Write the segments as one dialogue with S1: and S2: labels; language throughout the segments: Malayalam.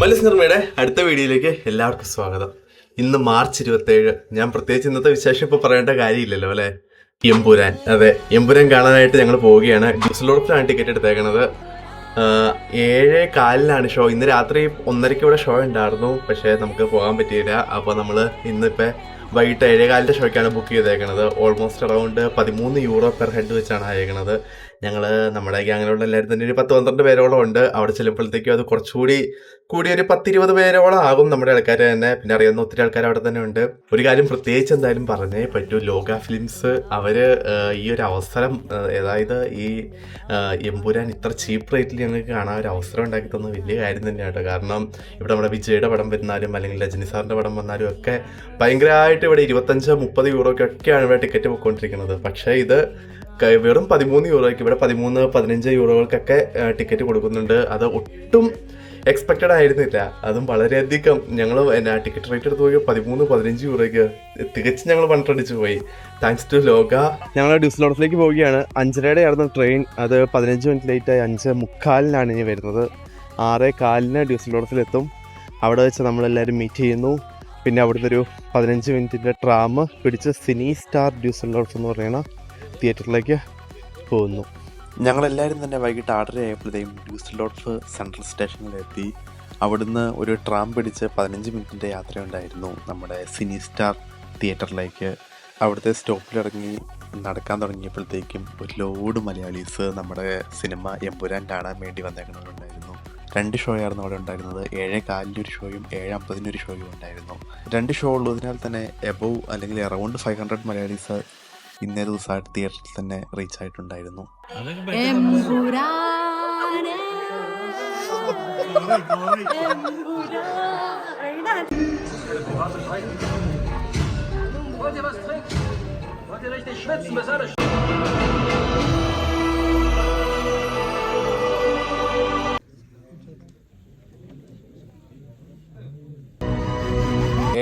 S1: മല്ലസ് നിർമ്മയുടെ അടുത്ത വീഡിയോയിലേക്ക് എല്ലാവർക്കും സ്വാഗതം. ഇന്ന് മാർച്ച് 27. ഞാൻ പ്രത്യേകിച്ച് ഇന്നത്തെ വിശേഷം ഇപ്പോൾ പറയേണ്ട കാര്യമില്ലല്ലോ അല്ലേ. എമ്പുരാൻ, അതെ, എമ്പുരാൻ കാണാനായിട്ട് ഞങ്ങൾ പോവുകയാണ്. ഡ്യൂസൽഡോർഫിലാണ് ടിക്കറ്റ് എടുത്തേക്കണത്. 7:15 ഷോ. ഇന്ന് രാത്രി 1:30 ഇവിടെ ഷോ ഉണ്ടായിരുന്നു, പക്ഷേ നമുക്ക് പോകാൻ പറ്റിയില്ല. അപ്പോൾ നമ്മൾ ഇന്നിപ്പോൾ വൈകിട്ട് 7:15 ഷോയ്ക്കാണ് ബുക്ക് ചെയ്തേക്കണത്. ഓൾമോസ്റ്റ് അറൗണ്ട് €13 പെർ ഹെഡ് വെച്ചാണ് അയക്കണത്. ഞങ്ങൾ നമ്മുടെ ഗ്യാങ്ങിലുള്ള എല്ലാവരും തന്നെ ഒരു 10-12 പേരോളം ഉണ്ട്. അവിടെ ചെല്ലുമ്പോഴത്തേക്കും അത് കുറച്ചുകൂടി ഒരു 10-20 പേരോളം ആകും നമ്മുടെ ആൾക്കാർ തന്നെ. പിന്നെ അറിയാവുന്ന ഒത്തിരി ആൾക്കാർ അവിടെ തന്നെ ഉണ്ട്. ഒരു കാര്യം പ്രത്യേകിച്ച് എന്തായാലും പറഞ്ഞേ പറ്റൂ, ലോക ഫിലിംസ് അവർ ഈ ഒരു അവസരം, അതായത് ഈ എമ്പുരാൻ ഇത്ര ചീപ്പ് റേറ്റിൽ ഞങ്ങൾക്ക് കാണാൻ ഒരു അവസരം ഉണ്ടാക്കി തന്ന വലിയ കാര്യം തന്നെയാണ് കേട്ടോ. കാരണം ഇവിടെ നമ്മുടെ വിജയുടെ പടം വരുന്നാലും അല്ലെങ്കിൽ രജനി സാറിൻ്റെ പടം വന്നാലും ഒക്കെ ഭയങ്കരമായിട്ട് ഇവിടെ 25-30 യൂറോയ്ക്കൊക്കെയാണ് ഇവിടെ ടിക്കറ്റ് പോയിക്കൊണ്ടിരിക്കുന്നത്. പക്ഷേ ഇത് വെറും €13, ഇവിടെ 13-15 യൂറോകൾക്കൊക്കെ ടിക്കറ്റ് കൊടുക്കുന്നുണ്ട്. അത് ഒട്ടും എക്സ്പെക്റ്റഡ് ആയിരുന്നില്ല. അതും വളരെയധികം ഞങ്ങൾ ടിക്കറ്റ് റേറ്റ് എടുത്ത് പോയി €13-15 യൂറോയ്ക്ക് തികച്ച് ഞങ്ങൾ പണ്ടടിച്ചു പോയി. താങ്ക്സ് ടു ലോക. ഞങ്ങൾ ഡ്യൂസൽഡോർഫിലേക്ക് പോവുകയാണ്. 5:30 ആയിരുന്നു ട്രെയിൻ. അത് 15 മിനിറ്റ് ലേറ്റായി. 5:45 ഇനി വരുന്നത്. 6:15 ഡ്യൂസൽഡോർഫിലെത്തും. അവിടെ വെച്ച് നമ്മളെല്ലാവരും മീറ്റ് ചെയ്യുന്നു. പിന്നെ അവിടുന്ന് ഒരു 15 മിനിറ്റിൻ്റെ ട്രാം പിടിച്ച് സിനി സ്റ്റാർ ഡ്യൂസൽഡോർഫ് എന്ന് പറയുന്ന തിയേറ്ററിലേക്ക് പോകുന്നു. ഞങ്ങളെല്ലാവരും തന്നെ വൈകിട്ട് 6:30 ആയപ്പോഴത്തേക്കും ഡ്യൂസൽഡോർഫ് സെൻട്രൽ സ്റ്റേഷനിലെത്തി. അവിടുന്ന് ഒരു ട്രാം പിടിച്ച് 15 മിനിറ്റിൻ്റെ യാത്രയുണ്ടായിരുന്നു നമ്മുടെ സിനി സ്റ്റാർ തിയേറ്ററിലേക്ക്. അവിടുത്തെ സ്റ്റോപ്പിലിറങ്ങി നടക്കാൻ തുടങ്ങിയപ്പോഴത്തേക്കും ഒരു ലോഡ് മലയാളീസ് നമ്മുടെ സിനിമ എമ്പുരാൻ കാണാൻ വേണ്ടി വന്നേക്കണവരുണ്ടായിരുന്നു. 2 ഷോ ആയിരുന്നു അവിടെ ഉണ്ടായിരുന്നത്. 7:15 ഒരു ഷോയും 7:50 ഒരു ഷോയും ഉണ്ടായിരുന്നു. 2 ഷോ ഉള്ളതിനാൽ തന്നെ എബവ് അല്ലെങ്കിൽ അറൗണ്ട് 500 മലയാളീസ് ഇന്നേ ദിവസമായിട്ട് തിയേറ്ററിൽ തന്നെ റീച്ച് ആയിട്ടുണ്ടായിരുന്നു.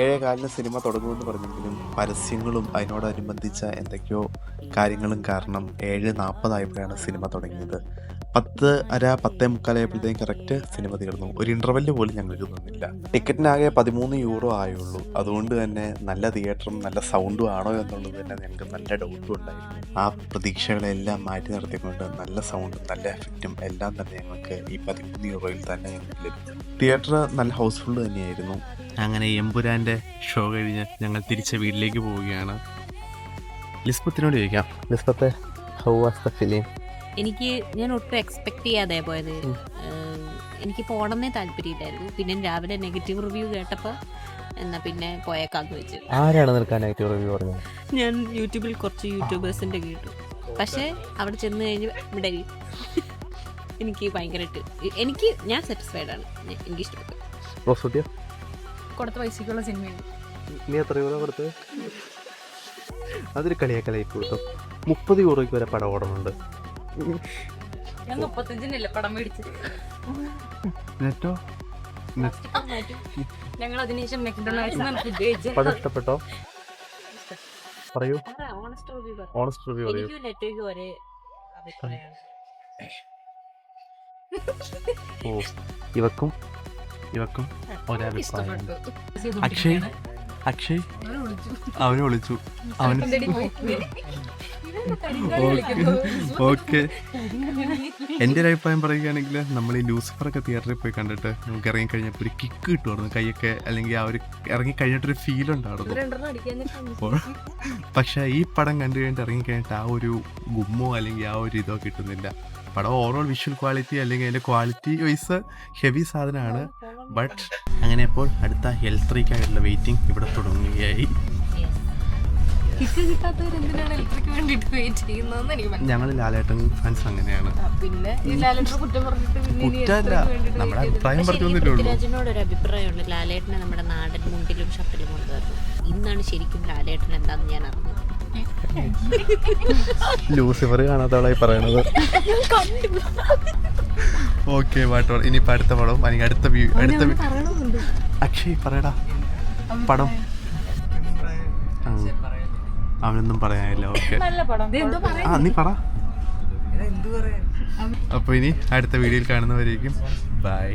S1: ഏഴേകാലിന് സിനിമ തുടങ്ങുമെന്ന് പറഞ്ഞെങ്കിലും പരസ്യങ്ങളും അതിനോടനുബന്ധിച്ച എന്തൊക്കെയോ കാര്യങ്ങളും കാരണം 7:40 ആയപ്പോഴാണ് സിനിമ തുടങ്ങിയത്. 10:30-10:45 ആയപ്പോഴത്തേക്കും കറക്റ്റ് സിനിമ തീർന്നു. ഒരു ഇൻ്റർവെല്ല് പോലും ഞങ്ങൾക്ക് തന്നില്ല. ടിക്കറ്റിനാകെ €13 ആയുള്ളൂ. അതുകൊണ്ട് തന്നെ നല്ല തിയേറ്ററും നല്ല സൗണ്ടും ആണോ എന്നുള്ളത് തന്നെ ഞങ്ങൾക്ക് നല്ല ഡൗട്ടും ഉണ്ടായിരുന്നു. ആ പ്രതീക്ഷകളെല്ലാം മാറ്റി നിർത്തിക്കൊണ്ട് നല്ല സൗണ്ടും നല്ല എഫക്റ്റും എല്ലാം തന്നെ ഞങ്ങൾക്ക് ഈ €13 തന്നെ ഞങ്ങൾക്ക് ലഭിച്ചു. തിയേറ്റർ നല്ല ഹൗസ്ഫുൾ തന്നെയായിരുന്നു. അങ്ങനെ എമ്പുരാൻ്റെ ഷോ കഴിഞ്ഞ് ഞങ്ങൾ തിരിച്ച് വീട്ടിലേക്ക് പോവുകയാണ്. ലിസ്ബത്തിനോട് ചോദിക്കാം. ലിസ്ബത്തെ, ഹൗ വാസ് ദ ഫിലിം?
S2: ഞാൻ ഒട്ടും എക്സ്പെക്ട് ചെയ്യാതെ പോയത്. എനിക്ക് പോകണമെന്നേ താല്പര്യമില്ലായിരുന്നു. പിന്നെ രാവിലെ നെഗറ്റീവ് റിവ്യൂ കേട്ടപ്പോൾ എന്നാ പിന്നെ പോയേക്കാന്ന് വെച്ചു.
S1: ആരാണ് നിൽക്കാൻ നെഗറ്റീവ് റിവ്യൂ പറഞ്ഞത്?
S2: ഞാൻ യൂട്യൂബിൽ കുറച്ച് യൂട്യൂബേഴ്സിൻ്റെ കേട്ടു. പക്ഷേ അവിടെ ചെന്ന് കഴിഞ്ഞ് ഇവിടെ എനിക്ക് ഭയങ്കരമായിട്ട് ഞാൻ സാറ്റിസ്ഫൈഡ് ആണ്. എനിക്ക് ഇഷ്ടപ്പെട്ടു.
S3: കൊടുത്ത പൈസക്കുള്ള സിനിമയാണ്.
S1: നീ എത്ര രൂപ കൊടുത്തത്? അതൊരു കളിയാക്കലായി കൊടുത്തു. €30 വരെ പടം ഓടുന്നുണ്ട്.
S3: ഞാൻ 35-നല്ലേ പടം മേടിച്ചത്. ഞങ്ങൾ അതിനുശേഷം
S1: പടം ഇഷ്ടപ്പെട്ടോ? പറയൂ. ഓണസ്റ്റ് റിവ്യൂ പറയൂ. ഓ, ഇവക്കും ഒരഭിപ്രായം. അക്ഷയ് അവനെ വിളിച്ചു. ഓക്കെ, എൻ്റെ ഒരു അഭിപ്രായം പറയുകയാണെങ്കിൽ നമ്മൾ ഈ ലൂസിഫറൊക്കെ തിയേറ്ററിൽ പോയി കണ്ടിട്ട് നമുക്ക് ഇറങ്ങിക്കഴിഞ്ഞപ്പോൾ ഒരു കിക്ക് കിട്ടുമായിരുന്നു കൈയൊക്കെ, അല്ലെങ്കിൽ ആ ഒരു ഇറങ്ങിക്കഴിഞ്ഞിട്ടൊരു ഫീൽ ഉണ്ടായിരുന്നു. പക്ഷേ ഈ പടം കണ്ടു കഴിഞ്ഞിട്ട് ഇറങ്ങിക്കഴിഞ്ഞിട്ട് ആ ഒരു ഗുമ്മോ അല്ലെങ്കിൽ ആ ഒരു ഇതോ കിട്ടുന്നില്ല. പടം ഓവറോൾ വിഷ്വൽ ക്വാളിറ്റി അല്ലെങ്കിൽ അതിൻ്റെ ക്വാളിറ്റി വൈസ് ഹെവി സാധനമാണ്. ബട്ട് അങ്ങനെ ഇപ്പോൾ അടുത്ത L3-ക്കായിട്ടുള്ള വെയിറ്റിംഗ് ഇവിടെ തുടങ്ങുകയായി. ഞങ്ങൾ ലാലേട്ടൻ ഫാൻസ് അങ്ങനെയാണ്. കുറ്റമല്ല, നമ്മുടെ അഭിപ്രായം പറഞ്ഞിട്ടുള്ളൂ.
S2: ഒരു അഭിപ്രായമുണ്ട്. ലാലേട്ടനെ നമ്മുടെ നാടൻ മുണ്ടിലും ഷർട്ടിലും കൊണ്ടുവരുന്നു. ഇന്നാണ് ശരിക്കും ലാലേട്ടൻ എന്താണെന്ന് ഞാൻ അറിഞ്ഞത്.
S1: ലൂസിഫർ കാണാത്തവളായി പറയണത്. ഓക്കെ, പാട്ടോ. ഇനിയിപ്പോൾ അടുത്ത പടം അല്ലെങ്കിൽ അടുത്ത അക്ഷയ് പറയടാ പടം. അവനൊന്നും പറയാനില്ല. ഓക്കെ, നീ പറ. അപ്പോൾ ഇനി അടുത്ത വീഡിയോയിൽ കാണുന്നവരേക്കും ബൈ.